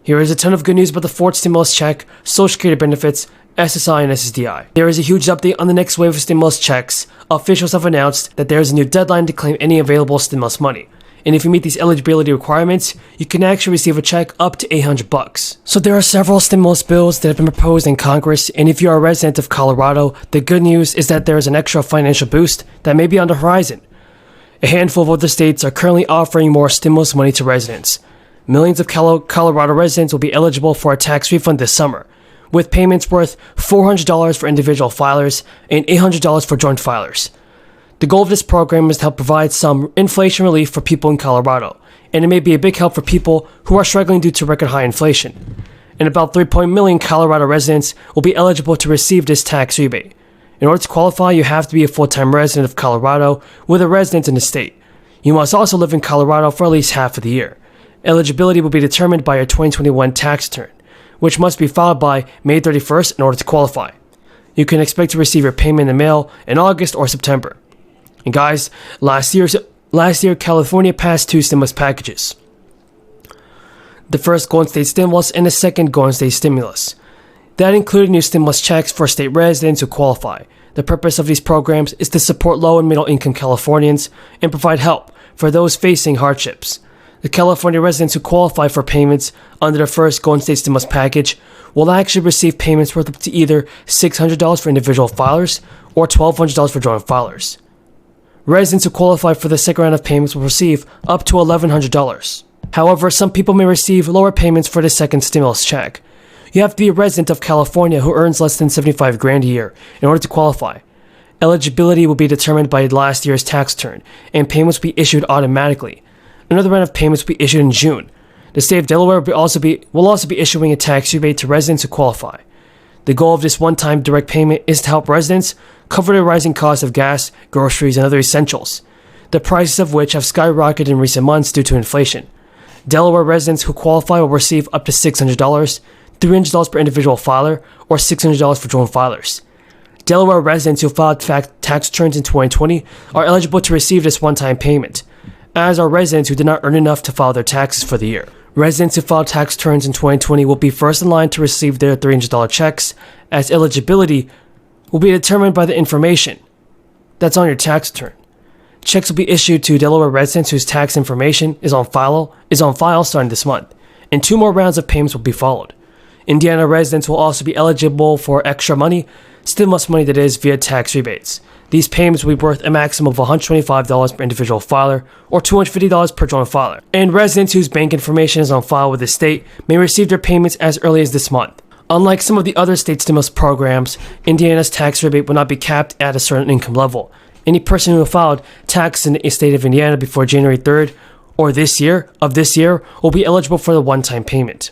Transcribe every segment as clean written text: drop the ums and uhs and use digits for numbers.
Here is a ton of good news about the fourth stimulus check, Social Security benefits, SSI and SSDI. There is a huge update on the next wave of stimulus checks. Officials have announced that there is a new deadline to claim any available stimulus money. And if you meet these eligibility requirements, you can actually receive a check up to $800. So there are several stimulus bills that have been proposed in Congress, and if you are a resident of Colorado, the good news is that there is an extra financial boost that may be on the horizon. A handful of other states are currently offering more stimulus money to residents. Millions of Colorado residents will be eligible for a tax refund this summer, with payments worth $400 for individual filers and $800 for joint filers. The goal of this program is to help provide some inflation relief for people in Colorado, and it may be a big help for people who are struggling due to record high inflation. And about 3 million Colorado residents will be eligible to receive this tax rebate. In order to qualify, you have to be a full-time resident of Colorado with a residence in the state. You must also live in Colorado for at least half of the year. Eligibility will be determined by your 2021 tax return, which must be filed by May 31st in order to qualify. You can expect to receive your payment in the mail in August or September. And guys, last year California passed 2 stimulus packages. The first Golden State stimulus and the second Golden State stimulus. That included new stimulus checks for state residents who qualify. The purpose of these programs is to support low and middle income Californians and provide help for those facing hardships. The California residents who qualify for payments under the first Golden State stimulus package will actually receive payments worth up to either $600 for individual filers or $1,200 for joint filers. Residents who qualify for the second round of payments will receive up to $1,100. However, some people may receive lower payments for the second stimulus check. You have to be a resident of California who earns less than $75,000 a year in order to qualify. Eligibility will be determined by last year's tax return, and payments will be issued automatically. Another round of payments will be issued in June. The state of Delaware will also be issuing a tax rebate to residents who qualify. The goal of this one-time direct payment is to help residents cover the rising costs of gas, groceries, and other essentials, the prices of which have skyrocketed in recent months due to inflation. Delaware residents who qualify will receive up to $600, $300 per individual filer, or $600 for joint filers. Delaware residents who filed tax returns in 2020 are eligible to receive this one-time payment, as are residents who did not earn enough to file their taxes for the year. Residents who filed tax returns in 2020 will be first in line to receive their $300 checks, as eligibility will be determined by the information that's on your tax return. Checks will be issued to Delaware residents whose tax information is on file starting this month, and 2 more rounds of payments will be followed. Indiana residents will also be eligible for extra money, stimulus money that is, via tax rebates. These payments will be worth a maximum of $125 per individual filer or $250 per joint filer. And residents whose bank information is on file with the state may receive their payments as early as this month. Unlike some of the other state stimulus programs, Indiana's tax rebate will not be capped at a certain income level. Any person who filed tax in the state of Indiana before January 3rd or this year will be eligible for the one-time payment.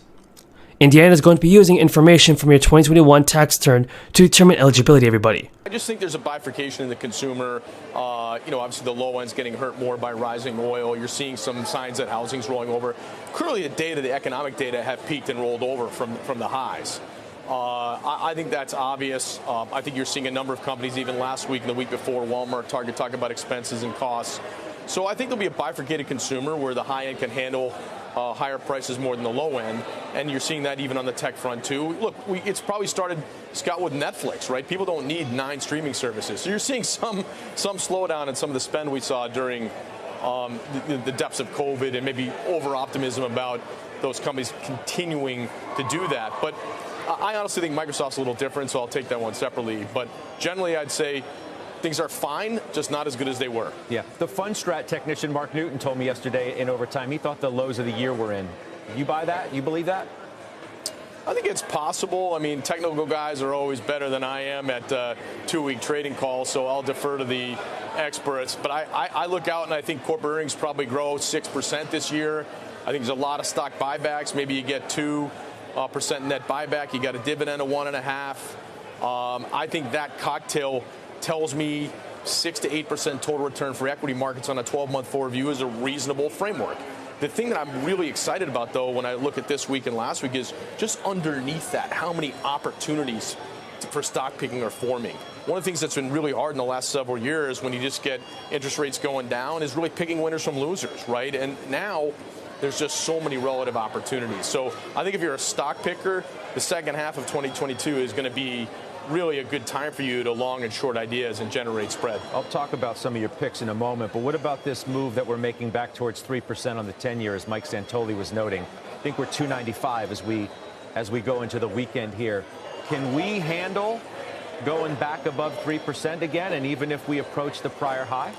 Indiana is going to be using information from your 2021 tax return to determine eligibility, everybody. I just think there's a bifurcation in the consumer. Obviously the low end's getting hurt more by rising oil. You're seeing some signs that housing's rolling over. Clearly the economic data have peaked and rolled over from the highs. I think that's obvious. I think you're seeing a number of companies, even last week and the week before, Walmart, Target, talking about expenses and costs. So I think there'll be a bifurcated consumer where the high end can handle higher prices more than the low end, and you're seeing that even on the tech front too. Look, it's probably started, Scott, with Netflix, right? People don't need 9 streaming services, so you're seeing some slowdown in some of the spend we saw during the depths of COVID, and maybe over-optimism about those companies continuing to do that. But I honestly think Microsoft's a little different, so I'll take that one separately. But generally, I'd say things are fine, just not as good as they were. Yeah. The FunStrat technician Mark Newton told me yesterday in overtime he thought the lows of the year were in. You buy that? You believe that? I think it's possible. I mean, technical guys are always better than I am at 2-week trading calls, so I'll defer to the experts. But I look out and I think corporate earnings probably grow 6% this year. I think there's a lot of stock buybacks. Maybe you get 2% net buyback. You got a dividend of 1.5. I think that cocktail tells me 6 to 8% total return for equity markets on a 12-month forward view is a reasonable framework. The thing that I'm really excited about, though, when I look at this week and last week is just underneath that, how many opportunities for stock picking are forming. One of the things that's been really hard in the last several years when you just get interest rates going down is really picking winners from losers, right? And now there's just so many relative opportunities. So I think if you're a stock picker, the second half of 2022 is going to be really a good time for you to long and short ideas and generate spread. I'll talk about some of your picks in a moment, but what about this move that we're making back towards 3% on the 10-year, as Mike Santoli was noting? I think we're 295 as we go into the weekend here. Can we handle going back above 3% again, and even if we approach the prior high?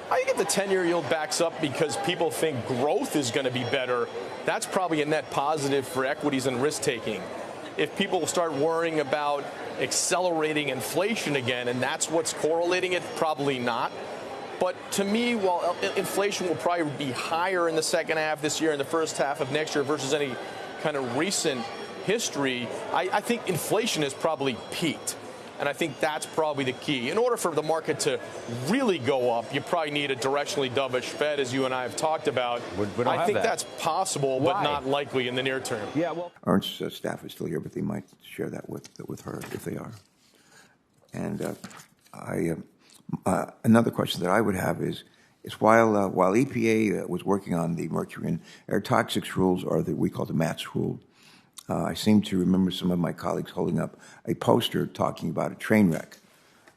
I think if the 10-year yield backs up because people think growth is going to be better, that's probably a net positive for equities and risk-taking. If people start worrying about accelerating inflation again, and that's what's correlating it, probably not. But to me, while inflation will probably be higher in the second half this year and the first half of next year versus any kind of recent history, I think inflation has probably peaked. And I think that's probably the key. In order for the market to really go up, you probably need a directionally dovish Fed, as you and I have talked about. I think that's possible, but not likely in the near term. Yeah, well, Ernst's staff is still here, but they might share that with her if they are. And another question that I would have is while EPA was working on the mercury and air toxics rules, or we call the MATS rule, I seem to remember some of my colleagues holding up a poster talking about a train wreck.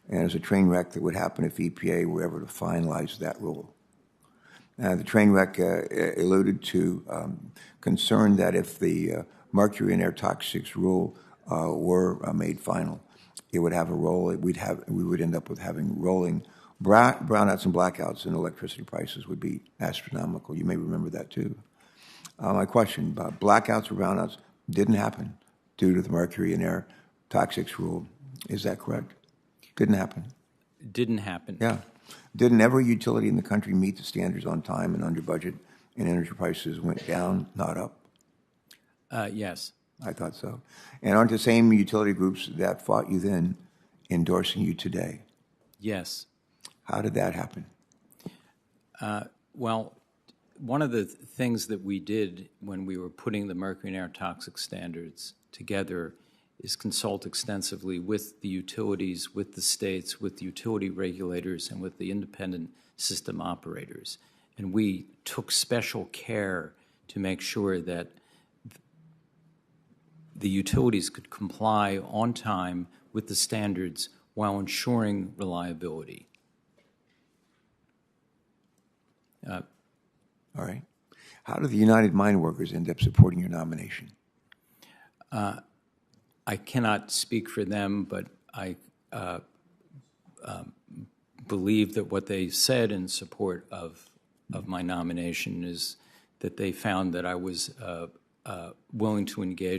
And it's a train wreck that would happen if EPA were ever to finalize that rule. The train wreck alluded to concern that if the mercury and air toxics rule were made final, it would have a role. We would end up with having rolling brownouts and blackouts, and electricity prices would be astronomical. You may remember that too. My question about blackouts or brownouts didn't happen due to the mercury and air toxics rule. Is that correct? Didn't happen. Didn't happen. Yeah. Didn't every utility in the country meet the standards on time and under budget, and energy prices went down, not up? Yes. I thought so. And aren't the same utility groups that fought you then endorsing you today? Yes. How did that happen? Well, one of the things that we did when we were putting the mercury and air toxic standards together is consult extensively with the utilities, with the states, with the utility regulators, and with the independent system operators. And we took special care to make sure that the utilities could comply on time with the standards while ensuring reliability. All right. How did the United Mine Workers end up supporting your nomination? I cannot speak for them, but I believe that what they said in support of my nomination is that they found that I was willing to engage